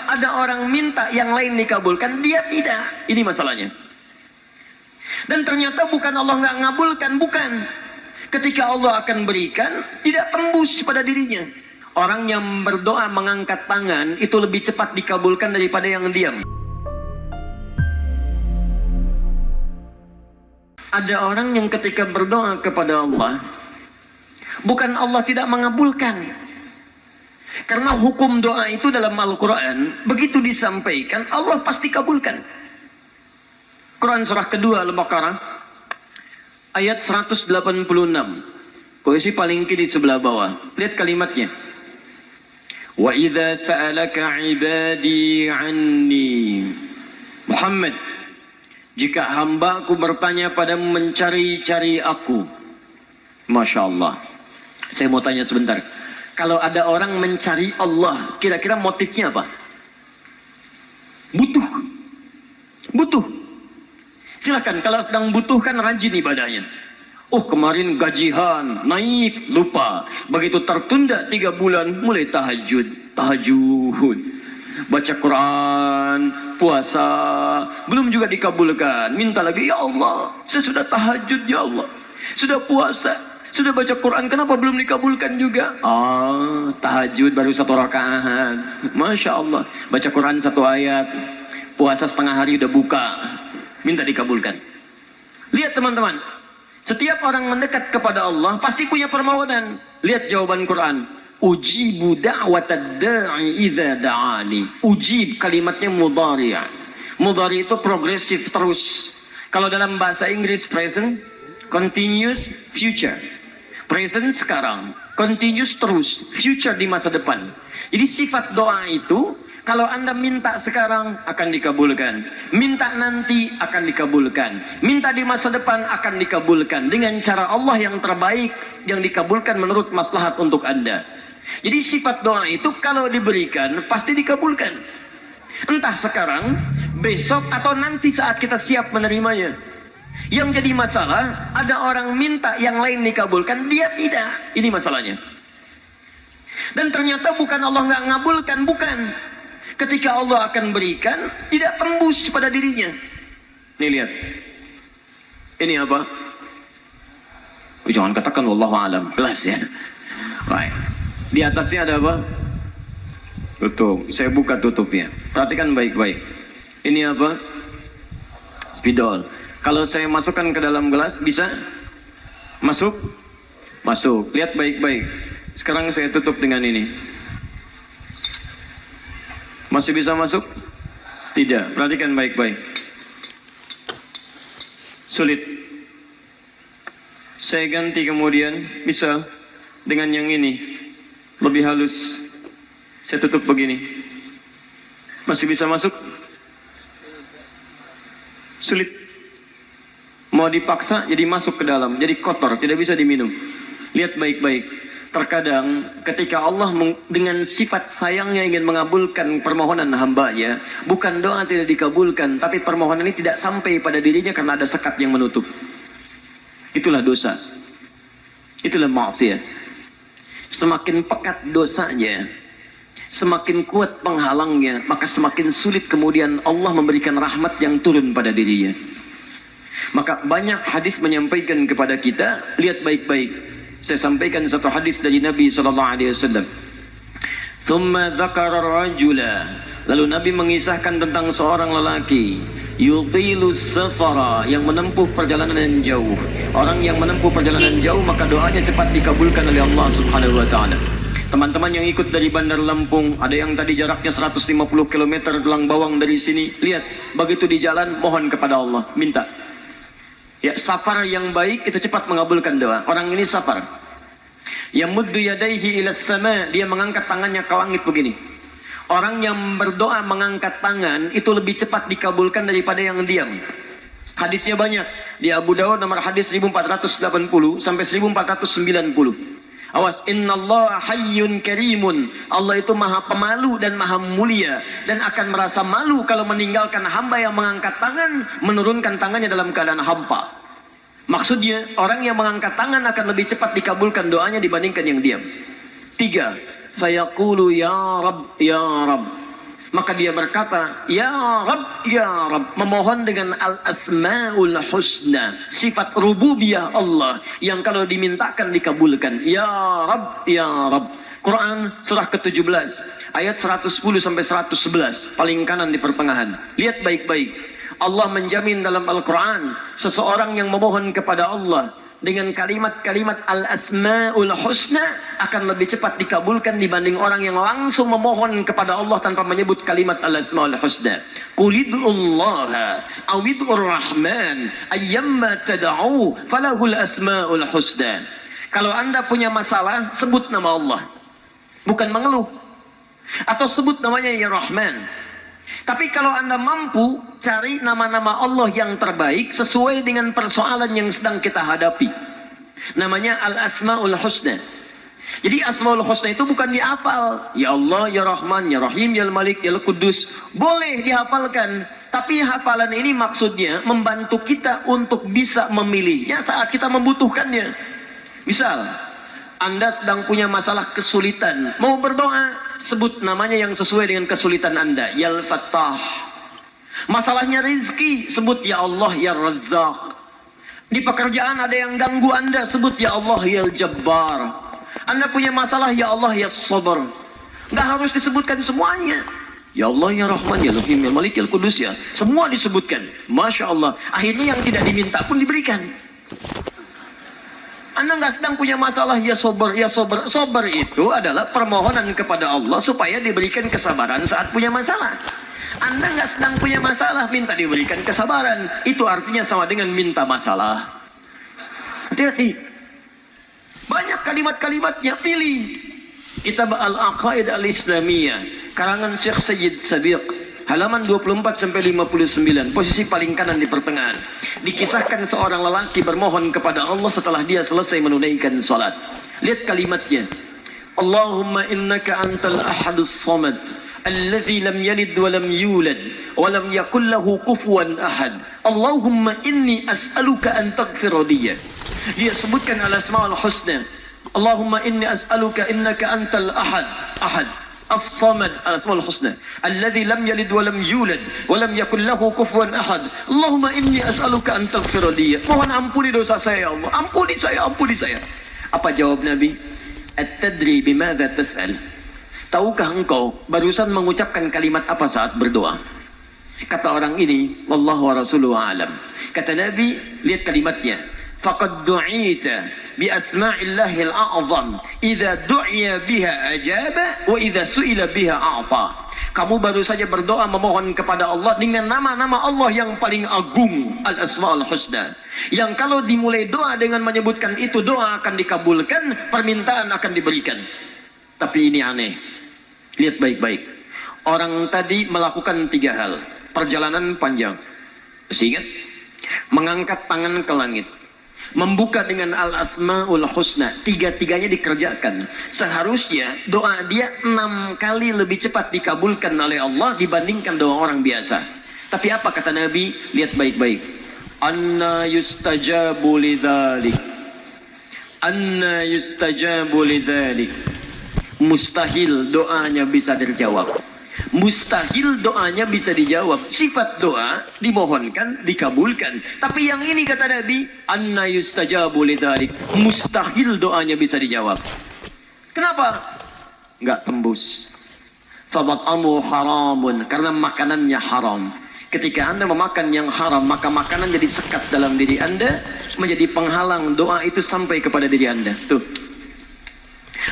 ada orang minta yang lain dikabulkan, dia tidak. Ini masalahnya. Dan ternyata bukan Allah nggak ngabulkan, bukan. Ketika Allah akan berikan, tidak tembus pada dirinya. Orang yang berdoa mengangkat tangan itu lebih cepat dikabulkan daripada yang diam. Ada orang yang ketika berdoa kepada Allah, bukan Allah tidak mengabulkan. Karena hukum doa itu dalam Al-Quran, begitu disampaikan, Allah pasti kabulkan. Quran surah kedua Al-Baqarah, ayat 186. Posisi paling kiri sebelah bawah. Lihat kalimatnya. Wa idza sa'alaka 'ibadi 'anni. Muhammad, jika hamba-Ku bertanya padamu mencari-cari aku. Masya Allah. Saya mau tanya sebentar. Kalau ada orang mencari Allah, kira-kira motifnya apa? Butuh. Butuh. Silakan, kalau sedang butuh kan rajin ibadahnya. Oh, kemarin gajian, naik, lupa. Begitu tertunda 3 bulan, mulai tahajud. Baca Quran, puasa, belum juga dikabulkan. Minta lagi, ya Allah, saya sudah tahajud, ya Allah. Sudah puasa, sudah baca Quran, kenapa belum dikabulkan juga? Tahajud baru 1 rakaat. Masya Allah. Baca Quran 1 ayat, puasa setengah hari udah buka, minta dikabulkan. Lihat teman-teman, setiap orang mendekat kepada Allah pasti punya permohonan. Lihat jawaban Quran. Ujibu da'watad da'i idza da'ani. Ujib kalimatnya mudhari'. Mudhari' itu progresif, terus. Kalau dalam bahasa Inggris present, continuous, future. Present sekarang, continuous terus, future di masa depan. Jadi sifat doa itu, kalau Anda minta sekarang akan dikabulkan, minta nanti akan dikabulkan, minta di masa depan akan dikabulkan dengan cara Allah yang terbaik, yang dikabulkan menurut maslahat untuk Anda. Jadi sifat doa itu kalau diberikan pasti dikabulkan. Entah sekarang, besok, atau nanti saat kita siap menerimanya. Yang jadi masalah, ada orang minta yang lain dikabulkan, dia tidak. Ini masalahnya. Dan ternyata bukan Allah nggak ngabulkan, bukan. Ketika Allah akan berikan, tidak tembus pada dirinya. Nih lihat. Ini apa? Jangan katakan wallahu alam, jelas ya. Baik. Di atasnya ada apa? Tutup. Saya buka tutupnya. Perhatikan baik-baik. Ini apa? Spidol. Kalau saya masukkan ke dalam gelas, bisa masuk? Masuk. Lihat baik-baik. Sekarang saya tutup dengan ini. Masih bisa masuk? Tidak. Perhatikan baik-baik. Sulit. Saya ganti kemudian, bisa dengan yang ini. Lebih halus. Saya tutup begini. Masih bisa masuk? Sulit. Mau dipaksa jadi masuk ke dalam, jadi kotor, tidak bisa diminum. Lihat baik-baik. Terkadang ketika Allah dengan sifat sayangnya ingin mengabulkan permohonan hambanya, bukan doa tidak dikabulkan, tapi permohonan ini tidak sampai pada dirinya karena ada sekat yang menutup. Itulah dosa. Itulah maksiat. Semakin pekat dosanya, semakin kuat penghalangnya, maka semakin sulit kemudian Allah memberikan rahmat yang turun pada dirinya. Maka banyak hadis menyampaikan kepada kita, lihat baik-baik. Saya sampaikan satu hadis dari Nabi SAW. Thumma dzakara rajula. Lalu Nabi mengisahkan tentang seorang lelaki, yutilu safara, yang menempuh perjalanan yang jauh. Orang yang menempuh perjalanan jauh, maka doanya cepat dikabulkan oleh Allah Subhanahu wa taala. Teman-teman yang ikut dari Bandar Lampung, ada yang tadi jaraknya 150 km Telang Bawang dari sini. Lihat, begitu di jalan mohon kepada Allah, minta. Ya, safar yang baik itu cepat mengabulkan doa. Orang ini safar. Yamuddu yadayhi ila sama, dia mengangkat tangannya ke langit begini. Orang yang berdoa mengangkat tangan itu lebih cepat dikabulkan daripada yang diam. Hadisnya banyak. Di Abu Dawud nomor hadis 1480 sampai 1490. Awas, innallaha hayyun karimun. Allah itu maha pemalu dan maha mulia, dan akan merasa malu kalau meninggalkan hamba yang mengangkat tangan, menurunkan tangannya dalam keadaan hampa. Maksudnya, orang yang mengangkat tangan akan lebih cepat dikabulkan doanya dibandingkan yang diam. 3. Fayaqulu ya Rabb, ya Rabb. Maka dia berkata, Ya Rabb, Ya Rabb, memohon dengan al-asma'ul husna, sifat rububiyah Allah yang kalau dimintakan dikabulkan. Ya Rabb, Ya Rabb. Quran surah ke-17 ayat 110 sampai 111, paling kanan di pertengahan. Lihat baik-baik. Allah menjamin dalam Al-Quran seseorang yang memohon kepada Allah dengan kalimat-kalimat al-asma'ul husna akan lebih cepat dikabulkan dibanding orang yang langsung memohon kepada Allah tanpa menyebut kalimat al-asma'ul husna. Qulid'ullaha awid'ur rahman ayyamma tad'u falahul asma'ul husna. Kalau Anda punya masalah, sebut nama Allah, bukan mengeluh. Atau sebut namanya ya Rahman. Tapi kalau Anda mampu, cari nama-nama Allah yang terbaik sesuai dengan persoalan yang sedang kita hadapi. Namanya Al-Asma'ul Husna. Jadi Asma'ul Husna itu bukan dihafal. Ya Allah, Ya Rahman, Ya Rahim, Ya Malik, Ya Qudus. Boleh dihafalkan. Tapi hafalan ini maksudnya membantu kita untuk bisa memilihnya saat kita membutuhkannya. Misal, Anda sedang punya masalah kesulitan, mau berdoa, sebut namanya yang sesuai dengan kesulitan Anda. Ya Al-Fattah. Masalahnya rezeki, sebut Ya Allah, Ya Razzaq. Di pekerjaan ada yang ganggu Anda, sebut Ya Allah, Ya Jabbar. Anda punya masalah, Ya Allah, Ya Sabar. Nggak harus disebutkan semuanya. Ya Allah, Ya Rahman, Ya Rahim, Ya Malik, Ya Qudus, ya. Semua disebutkan. Masya Allah. Akhirnya yang tidak diminta pun diberikan. Anda nggak sedang punya masalah, ya sober, ya sober. Sober itu adalah permohonan kepada Allah supaya diberikan kesabaran saat punya masalah. Anda nggak sedang punya masalah, minta diberikan kesabaran. Itu artinya sama dengan minta masalah. Hati-hati. Banyak kalimat-kalimatnya, pilih. Kitab Al-Aqaid Al-Islamiyah, karangan Syekh Sayyid Sabiq, halaman 24 sampai 59, posisi paling kanan di pertengahan. Dikisahkan seorang lelaki bermohon kepada Allah setelah dia selesai menunaikan salat. Lihat kalimatnya. Allahumma innaka antal ahadus samad alladzi lam yalid wa lam yulad wa lam yakul lahu kufuwan ahad. Allahumma inni as'aluka an taghfira li. Dia sebutkan al-asmaul husna. Allahumma inni as'aluka innaka antal ahad As-Samad, Al-Asmaul Husna, alladzi lam yalid wa lam yulad wa lam yakul lahu kufuwan ahad. Allahumma inni as'aluka an taghfira li. Mohon ampuni dosa saya, ya Allah. Ampuni saya, ampuni saya. Apa jawab Nabi? At-tadri bimadza tas'al? Tahukah engkau barusan mengucapkan kalimat apa saat berdoa? Kata orang ini, wallahu wa rasuluhu a'lam. Kata Nabi, lihat kalimatnya. Faqad du'ita bi asma'illahil a'zam idza du'iya biha ajaba wa idza su'ila biha a'ta. Kamu baru saja berdoa memohon kepada Allah dengan nama-nama Allah yang paling agung, Al-Asma'ul Husna, yang kalau dimulai doa dengan menyebutkan itu, doa akan dikabulkan, permintaan akan diberikan. Tapi ini aneh. Lihat baik-baik. Orang tadi melakukan 3 hal. Perjalanan panjang, masih ingat? Mengangkat tangan ke langit, membuka dengan Al-Asma'ul Husna, 3-tiganya dikerjakan. Seharusnya doa dia 6 kali lebih cepat dikabulkan oleh Allah dibandingkan doa orang biasa. Tapi apa kata Nabi? Lihat baik-baik. Anna yustajabu lidzalik. Anna yustajabu lidzalik. Mustahil doanya bisa terjawab. Mustahil doanya bisa dijawab. Sifat doa dimohonkan, dikabulkan. Tapi yang ini kata Nabi, anna yustajabu lidzalik. Mustahil doanya bisa dijawab. Kenapa? Enggak tembus. Famat'amu haramun, karena makanannya haram. Ketika Anda memakan yang haram, maka makanan jadi sekat dalam diri Anda, menjadi penghalang doa itu sampai kepada diri Anda. Tuh.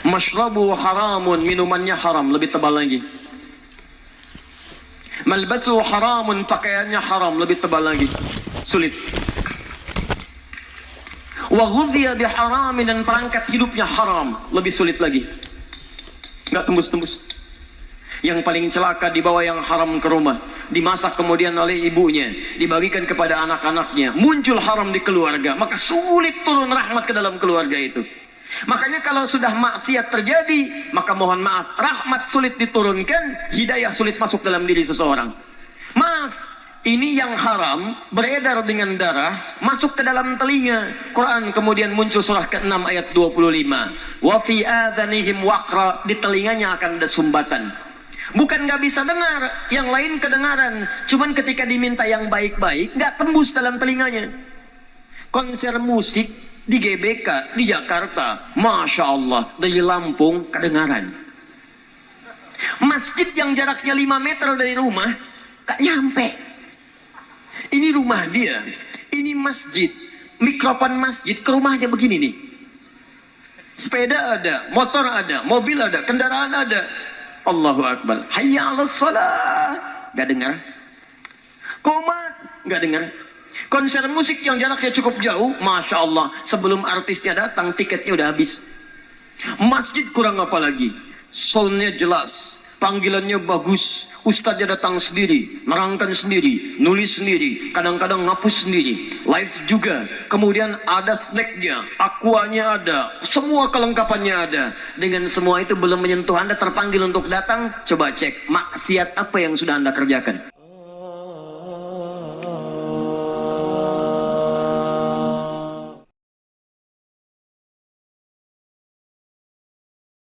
Mashrabu haramun, minumannya haram, lebih tebal lagi. Malbasu haramun, pakaiannya haram, lebih tebal lagi. Sulit. Wa ghudhiya biharamin, dan perangkat hidupnya haram, lebih sulit lagi. Enggak tembus-tembus. Yang paling celaka dibawa yang haram ke rumah, dimasak kemudian oleh ibunya, dibagikan kepada anak-anaknya, muncul haram di keluarga, maka sulit turun rahmat ke dalam keluarga itu. Makanya kalau sudah maksiat terjadi, maka mohon maaf, rahmat sulit diturunkan, hidayah sulit masuk dalam diri seseorang. Maaf, ini yang haram beredar dengan darah, masuk ke dalam telinga. Quran kemudian muncul surah ke-6 ayat 25. Wa fi adhanihim waqra, di telinganya akan ada sumbatan. Bukan nggak bisa dengar, yang lain kedengaran. Cuman ketika diminta yang baik-baik, nggak tembus dalam telinganya. Konser musik di GBK, di Jakarta, Masya Allah, dari Lampung kedengaran. Masjid yang jaraknya 5 meter dari rumah, gak nyampe. Ini rumah dia, ini masjid. Mikrofon masjid ke rumahnya begini nih. Sepeda ada, motor ada, mobil ada, kendaraan ada. Allahu Akbar. Hayya 'alas shalah. Gak dengar. Komat, gak dengar. Konser musik yang jaraknya cukup jauh, Masya Allah, sebelum artisnya datang, tiketnya udah habis. Masjid kurang apa lagi? Soundnya jelas, panggilannya bagus, ustadznya datang sendiri, nerangkan sendiri, nulis sendiri, kadang-kadang ngapus sendiri, live juga. Kemudian ada snacknya, aquanya ada, semua kelengkapannya ada. Dengan semua itu belum menyentuh Anda terpanggil untuk datang, coba cek maksiat apa yang sudah Anda kerjakan.